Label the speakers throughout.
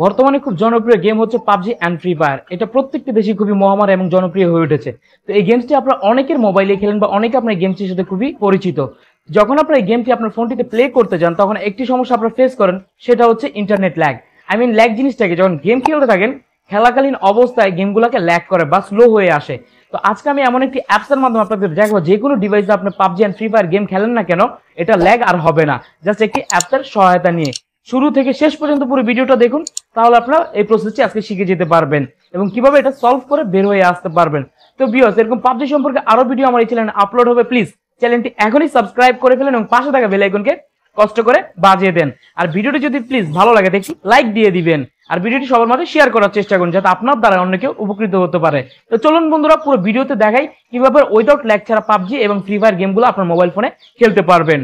Speaker 1: বর্তমানে খুব জনপ্রিয় গেম হচ্ছে পাবজি অ্যান্ড ফ্রি ফায়ার। এটা প্রত্যেকটি দেশে খুবই মহামারী এবং জনপ্রিয় হয়ে উঠেছে। তো এই গেমসটি আপনারা অনেকের মোবাইলে খেলেন বা অনেকে আপনার গেমসটির সাথে খুবই পরিচিত। যখন আপনার এই গেমটি আপনার ফোনটিতে প্লে করতে যান তখন একটি সমস্যা আপনারা ফেস করেন, সেটা হচ্ছে ইন্টারনেট ল্যাগ। ল্যাগ জিনিসটাকে যখন গেম খেলতে থাকেন খেলাকালীন অবস্থায় গেমগুলোকে ল্যাগ করে বা স্লো হয়ে আসে। তো আজকে আমি এমন একটি অ্যাপসের মাধ্যমে আপনাদের দেখাবো যে কোনো ডিভাইসে আপনি PUBG and free fire game খেলেন না কেন এটা ল্যাগ আর হবে না, জাস্ট একটি অ্যাপসের সহায়তা নিয়ে। শুরু থেকে শেষ পর্যন্ত পুরো ভিডিওটা দেখুন, তাহলে আপনারা এই প্রসেসটি আজকে শিখে যেতে পারবেন এবং কিভাবে এটা সলভ করে বের হয়ে আসতে পারবেন। তো ভিউয়ার্স, এরকম পাবজি সম্পর্কে আরো ভিডিও আমার এই চ্যানেলে আপলোড হবে, প্লিজ চ্যানেলটি এখনই সাবস্ক্রাইব করে ফেলেন এবং পাশে থাকা বেল আইকনকে কষ্ট করে বাজিয়ে দেন। আর ভিডিওটি যদি প্লিজ ভালো লাগে দেখি লাইক দিয়ে দিবেন আর ভিডিওটি সবার মাঝে শেয়ার করার চেষ্টা করুন যাতে আপনার দ্বারা অন্য কেউ উপকৃত হতে পারে। তো চলুন বন্ধুরা, পুরো ভিডিওতে দেখাই কিভাবে উইদাউট ল্যাগ ছাড়া পাবজি এবং ফ্রি ফায়ার গেমগুলো আপনার মোবাইল ফোনে খেলতে পারবেন।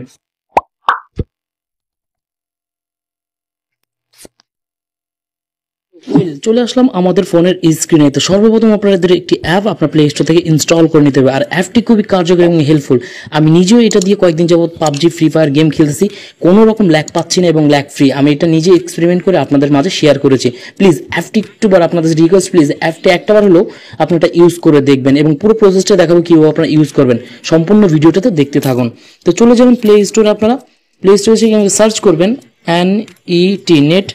Speaker 2: চলে আসলাম আমাদের ফোনের স্ক্রিনে। তো সর্বপ্রথম আপনাদের একটি অ্যাপ আপনার প্লে স্টোর থেকে ইনস্টল করে নিতে হবে, আর অ্যাপটি খুবই কার্যকর এবং হেল্পফুল। আমি নিজেও এটা দিয়ে কয়েকদিন যাবত পাবজি ফ্রি ফায়ার গেম খেলতেছি, কোনো রকম ল্যাগ পাচ্ছি না এবং ল্যাগ ফ্রি। আমি এটা নিজে এক্সপেরিমেন্ট করে আপনাদের মাঝে শেয়ার করেছি। প্লিজ অ্যাপটি একটুবার আপনাদের রিকোয়েস্ট, প্লিজ অ্যাপটি একটাবার হলেও আপনি এটা ইউজ করে দেখবেন এবং পুরো প্রসেসটা দেখাবো কীভাবে আপনারা ইউজ করবেন। সম্পূর্ণ ভিডিওটাতে দেখতে থাকুন। তো চলে যাবেন প্লে স্টোরে। আপনারা প্লে স্টোরে সার্চ করবেন NET net,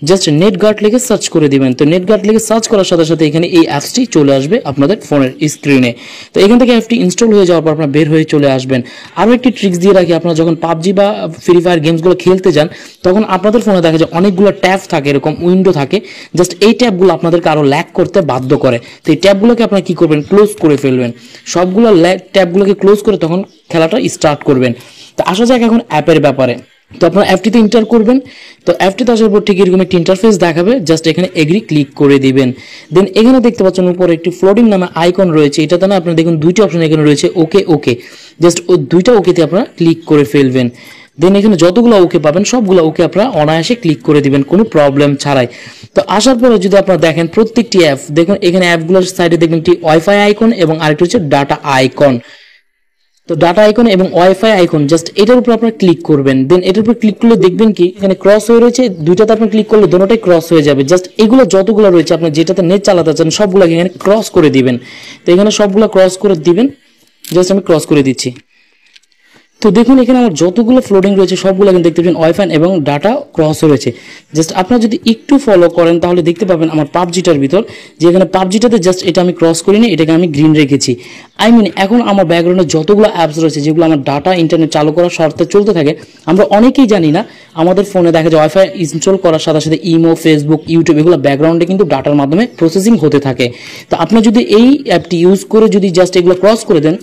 Speaker 2: just net guard লিখে সার্চ করে দিবেন। তো নেট গার্ড লিখে সার্চ করার সাথে সাথে এখানে এই অ্যাপসটি চলে আসবে আপনাদের ফোনের স্ক্রিনে। তো এখান থেকে অ্যাপটি ইনস্টল হয়ে যাওয়ার পর আপনারা বের হয়ে চলে আসবেন। আরও একটি ট্রিক্স দিয়ে রাখি, আপনারা যখন পাবজি বা ফ্রি ফায়ার গেমসগুলো খেলতে যান তখন আপনাদের ফোনে দেখা যায় অনেকগুলো ট্যাব থাকে, এরকম উইন্ডো থাকে। জাস্ট এই ট্যাবগুলো আপনাদেরকে আরও ল্যাগ করতে বাধ্য করে। তো এই ট্যাবগুলোকে আপনারা কী করবেন, ক্লোজ করে ফেলবেন। সবগুলো ট্যাবগুলোকে ক্লোজ করে তখন খেলাটা স্টার্ট করবেন। তো আসা যাক এখন অ্যাপের ব্যাপারে। তো আপনারা অ্যাপটিতে এন্টার করবেন। তো অ্যাপটিতে আসার পর ঠিক এরকম একটি ইন্টারফেস দেখাবে, জাস্ট এখানে এগ্রি ক্লিক করে দিবেন। দেন এখানে দেখতে পাচ্ছেন উপরে একটি ফ্লোটিং নামে আইকন রয়েছে, এটাতে না আপনারা দেখুন দুইটি অপশন এখানে রয়েছে, ওকে ওকে। জাস্ট ওই দুইটা ওকেতে আপনারা ক্লিক করে ফেলবেন। দেন এখানে যতগুলো ওকে পাবেন সবগুলো ওকে আপনারা অনায়াসে ক্লিক করে দিবেন কোনো প্রবলেম ছাড়াই। তো আসার পরে যদি আপনারা দেখেন প্রত্যেকটি অ্যাপ, দেখুন এখানে অ্যাপগুলোর সাইডে দেখবেন একটি ওয়াইফাই আইকন এবং আরেকটি হচ্ছে ডাটা আইকন। তো ডাটা আইকন এবং ওয়াইফাই আইকন জাস্ট এটার উপর আপনারা ক্লিক করবেন। দেন এটার উপর ক্লিক করলে দেখবেন কি এখানে ক্রস হয়ে রয়েছে, দুইটাতে আপনি ক্লিক করলে দুটোটাই ক্রস হয়ে যাবে। জাস্ট এগুলো যতগুলো রয়েছে আপনি যেটাতে নেট চালাতে চান সবগুলো এখানে ক্রস করে দিবেন। তো এখানে সবগুলো ক্রস করে দিবেন, জাস্ট আমি ক্রস করে দিচ্ছি। তো দেখুন এখানে আমার যতগুলো ফ্লোটিং রয়েছে সবগুলো কিন্তু দেখতে পাবেন ওয়াইফাই এবং ডাটা ক্রস রয়েছে। জাস্ট আপনারা যদি একটু ফলো করেন তাহলে দেখতে পাবেন আমার পাবজিটার ভিতর যে এখানে পাবজিটাতে জাস্ট এটা আমি ক্রস করিনি, এটাকে আমি গ্রিন রেখেছি। এখন আমার ব্যাকগ্রাউন্ডে যতগুলো অ্যাপস রয়েছে যেগুলো আমার ডাটা ইন্টারনেট চালু করার শর্তে চলতে থাকে, আমরা অনেকেই জানি না আমাদের ফোনে দেখা যায় ওয়াইফাই ইনস্টল করার সাথে সাথে ইমো, ফেসবুক, ইউটিউব এগুলো ব্যাকগ্রাউন্ডে কিন্তু ডাটার মাধ্যমে প্রসেসিং হতে থাকে। তো আপনি যদি এই অ্যাপটি ইউজ করে যদি জাস্ট এগুলো ক্রস করে দেন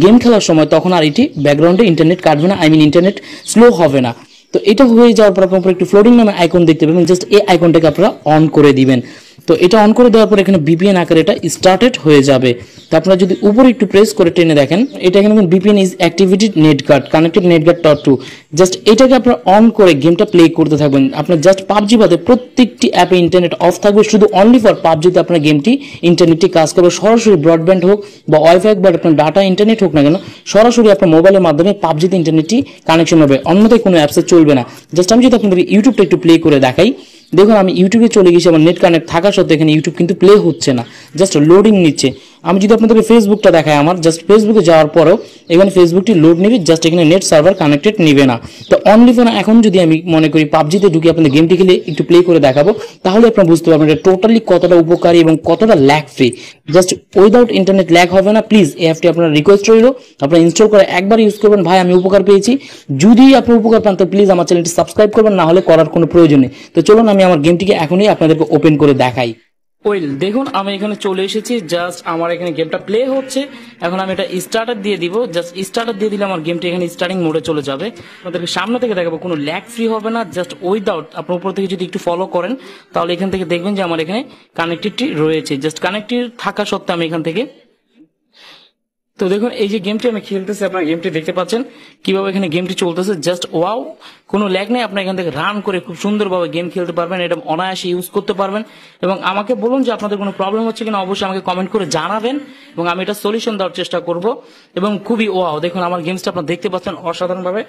Speaker 2: গেম খেলার সময়, তখন আর এটি ব্যাকগ্রাউন্ডে ইন্টারনেট কাটবে না, ইন্টারনেট স্লো হবে না। তো এটা হয়ে যাওয়ার পর আপনার একটি ফ্লোটিং নামে আইকন দেখতে পাবেন, জাস্ট এই আইকনটাকে আপনারা অন করে দিবেন। তো এটা অন করে দেওয়ার পর এখানে বিপিএন আকারে এটা স্টার্টেড হয়ে যাবে। তো আপনারা যদি উপরে একটু প্রেস করে টেনে দেখেন এটা এখানে VPN is activated net guard connected net guard .2। Just এটাকে আপনারা অন করে গেমটা প্লে করতে থাকবেন। আপনার জাস্ট পাবজি বাদে প্রত্যেকটি অ্যাপে ইন্টারনেট অফ থাকবে, শুধু অনলি ফর পাবজিতে আপনার গেমটি ইন্টারনেটটি কাজ করবে। সরাসরি ব্রডব্যান্ড হোক বা ওয়াইফাই বা আপনার ডাটা ইন্টারনেট হোক না কেন, সরাসরি আপনার মোবাইলের মাধ্যমে পাবজিতে ইন্টারনেটটি কানেকশন হবে, অন্যথায় কোনো অ্যাপসে চলবে না। জাস্ট আমি যদি আপনাদের ইউটিউবটা একটু প্লে করে দেখাই, দেখুন আমি ইউটিউবে চলে গেছি, আমার নেট কানেক্ট থাকা সত্ত্বেও এখানে ইউটিউব কিন্তু প্লে হচ্ছে না, জাস্ট লোডিং নিচ্ছে। আমি যদি আপনাদেরকে ফেসবুকটা দেখাই, আমার জাস্ট ফেসবুকে যাওয়ার পরেও এখানে ফেসবুকটি লোড নেবে, জাস্ট এখানে নেট সার্ভার কানেক্টেড নেবে না। তো অনলি ফোন এখন যদি আমি মনে করি পাবজিতে ঢুকে আপনাদের গেমটি খেলে একটু প্লে করে দেখাবো, তাহলে আপনারা বুঝতে পারবেন এটা টোটালি কতটা উপকারী এবং কতটা lag free. Just without internet lag হবে না। প্লিজ এই অ্যাপটি আপনার রিকোয়েস্ট রইল, আপনারা ইনস্টল করে একবার ইউজ করবেন। ভাই আমি উপকার পেয়েছি, যদি আপনি উপকার পান তো প্লিজ আমার চ্যানেলটি সাবস্ক্রাইব করবেন, না হলে করার কোনো প্রয়োজন নেই। তো চলুন আমি আমার গেমটিকে এখনই আপনাদেরকে ওপেন করে দেখাই। দেখুন আমি এখানে চলে এসেছি, জাস্ট আমার এখানে গেমটা প্লে হচ্ছে। এখন আমি এটা স্টার্টার দিয়ে দিব, জাস্ট স্টার্টার দিয়ে দিলে আমার গেমটা এখানে স্টার্টিং মোডে চলে যাবে। আপনাদেরকে সামনে থেকে দেখাবো, কোনো ল্যাগ ফ্রি হবে না, জাস্ট উইদাউট। আপনার উপর থেকে যদি একটু ফলো করেন তাহলে এখান থেকে দেখবেন যে আমার এখানে কানেক্টেডটি রয়েছে, জাস্ট কানেক্টেড থাকা সত্ত্বেও আমি এখান থেকে। তো দেখুন এই যে গেমটি আমি খেলতেছি, আপনার গেমটি দেখতে পাচ্ছেন কিভাবে এখানে গেমটি চলতেছে, জাস্ট ওয়াও, কোনো ল্যাগ নেই। আপনি এখান থেকে রান করে খুব সুন্দরভাবে গেম খেলতে পারবেন, এটা অনায়াসে ইউজ করতে পারবেন। এবং আমাকে বলুন যে আপনাদের কোনো প্রবলেম হচ্ছে কিনা, অবশ্যই আমাকে কমেন্ট করে জানাবেন এবং আমি এটা সলিউশন দেওয়ার চেষ্টা করব। এবং খুবই ওয়াও, দেখুন আমার গেমসটা আপনারা দেখতে পাচ্ছেন অসাধারণভাবে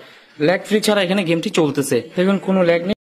Speaker 2: ল্যাগ ফ্রি ছাড়া এখানে গেমটি চলতেছে, দেখুন কোনো ল্যাগ নেই।